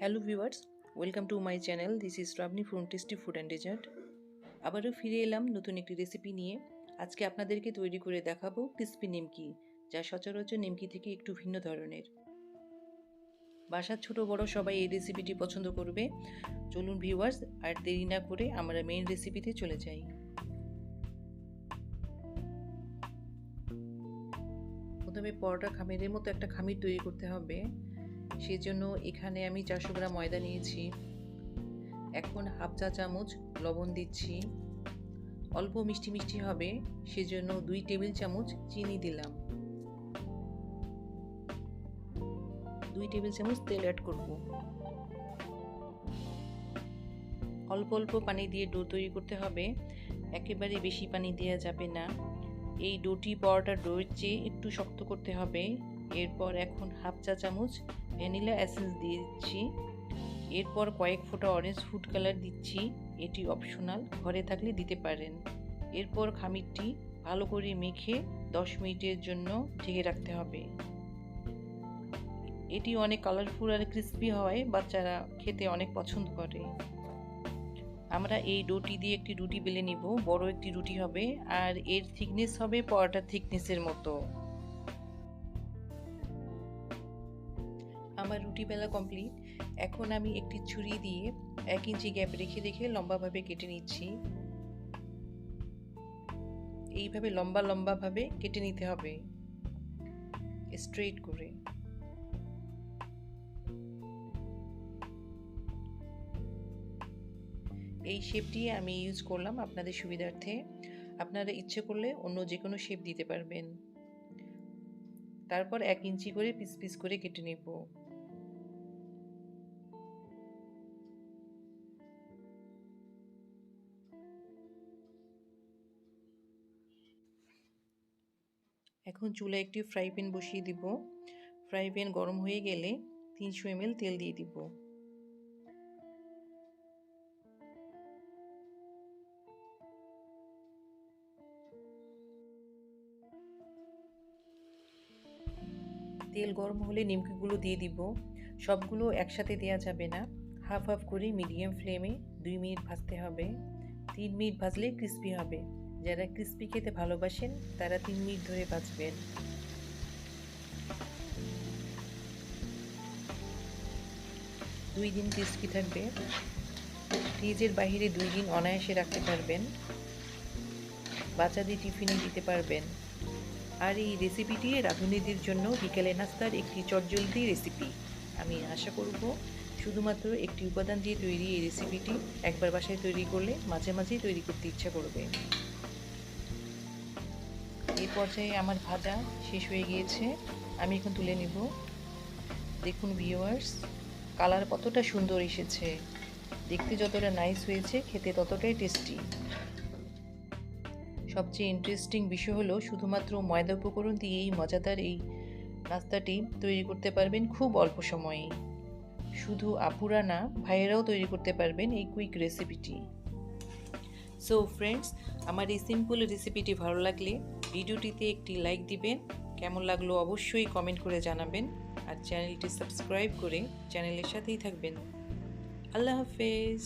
Hello viewers, welcome to my channel. This is Rabni from tasty food and dessert. আবারও ফিরে এলাম নতুন একটি রেসিপি নিয়ে। আজকে আপনাদেরকে তৈরি করে দেখাবো ক্রিসপি নিমকি, যা সচরাচর নিমকি থেকে একটু ভিন্ন ধরনের। বাসার ছোট বড় সবাই এই রেসিপিটি পছন্দ করবে। চলুন ভিউয়ার্স, আর দেরি না করে আমরা মেইন রেসিপিতে চলে যাই। প্রথমে পরোটা খামিরের মতো একটা খামির তৈরি করতে হবে। সেজন্য এখানে আমি 400 গ্রাম ময়দা নিয়েছি। এখন হাফ চা চামচ লবণ দিচ্ছি। অল্প মিষ্টি মিষ্টি হবে, সেজন্য 2 টেবিল চামচ চিনি দিলাম। 2 টেবিল চামচ তেল অ্যাড করব। অল্প অল্প পানি দিয়ে ডো তৈরি করতে হবে, একেবারে বেশি পানি দেওয়া যাবে না। এই ডোটি পরোটার ডোর চেয়ে একটু শক্ত করতে হবে। এরপর এখন হাফ চা চামচ ভ্যানিলা এসেন্স দিয়ে দিচ্ছি। এরপর কয়েক ফোঁটা অরেঞ্জ ফুড কালার দিচ্ছি, এটি অপশনাল, ঘরে থাকলে দিতে পারেন। এরপর খামিরটি ভালো করে মেখে 10 মিনিটের জন্য ঢেকে রাখতে হবে। এটি অনেক কালারফুল আর ক্রিস্পি হয়, বাচ্চারা খেতে অনেক পছন্দ করে। আমরা এই ডোটি দিয়ে একটি রুটি বেলে নিব, বড় একটি রুটি হবে, আর এর থিকনেস হবে পরোটার থিকনেসের মতো। আমার রুটি বেলা কমপ্লিট। এখন আমি একটি ছুরি দিয়ে 1 ইঞ্চি গ্যাপ রেখে রেখে লম্বাভাবে কেটে নিচ্ছি। এইভাবে লম্বা লম্বাভাবে কেটে নিতে হবে, স্ট্রেট করে। এই শেপটি আমি ইউজ করলাম আপনাদের সুবিধার্থে। আপনারা ইচ্ছে করলে অন্য যে কোনো শেপ দিতে পারবেন। তারপর 1 ইঞ্চি করে পিস পিস করে কেটে নেব। এখন চুলায় একটি ফ্রাই প্যান বসিয়ে দিব। ফ্রাই প্যান গরম হয়ে গেলে 300 ml তেল দিয়ে দিব। তেল গরম হলে নিমকিগুলো দিয়ে দিব। সবগুলো একসাথে দেওয়া যাবে না, হাফ হাফ করে মিডিয়াম ফ্লেমে 2 মিনিট ভাজতে হবে। 3 মিনিট ভাজলে ক্রিস্পি হবে। যারা ক্রিস্পি খেতে ভালোবাসেন তারা 3 মিনিট ধরে ভাজবেন। 2 দিন ক্রিস্পি থাকবে। ফ্রিজের বাইরে 2 দিন অনায়াসে রাখতে পারবেন। বাচ্চাদের টিফিনে দিতে পারবেন। আর এই রেসিপিটি রাঁধুনিদের জন্য বিকেলে নাস্তার একটি চটজলদি রেসিপি। আমি আশা করব শুধুমাত্র একটি উপাদান দিয়ে তৈরি এই রেসিপিটি একবার বাসায় তৈরি করলে মাঝে মাঝেই তৈরি করতে ইচ্ছা করবে। এই পর্যায়ে আমার ভাজা শেষ হয়ে গিয়েছে, আমি এখন তুলে নেব। দেখুন ভিউয়ার্স, কালার কতটা সুন্দর এসেছে। দেখতে যতটা নাইস হয়েছে, খেতে ততটাই টেস্টি। সবচেয়ে ইন্টারেস্টিং বিষয় হলো শুধুমাত্র ময়দা উপকরণ দিয়েই মজাদার এই নাস্তাটি তৈরি করতে পারবেন খুব অল্প সময়ে। শুধু আপুরা না, ভাইয়েরাও তৈরি করতে পারবেন এই কুইক রেসিপিটি। সো ফ্রেন্ডস, আমার এই সিম্পল রেসিপিটি ভালো লাগলে ভিডিওটিতে একটি লাইক দিবেন। কেমন লাগলো অবশ্যই কমেন্ট করে জানাবেন। আর চ্যানেলটি সাবস্ক্রাইব করে চ্যানেলের সাথেই থাকবেন। আল্লাহ হাফেজ।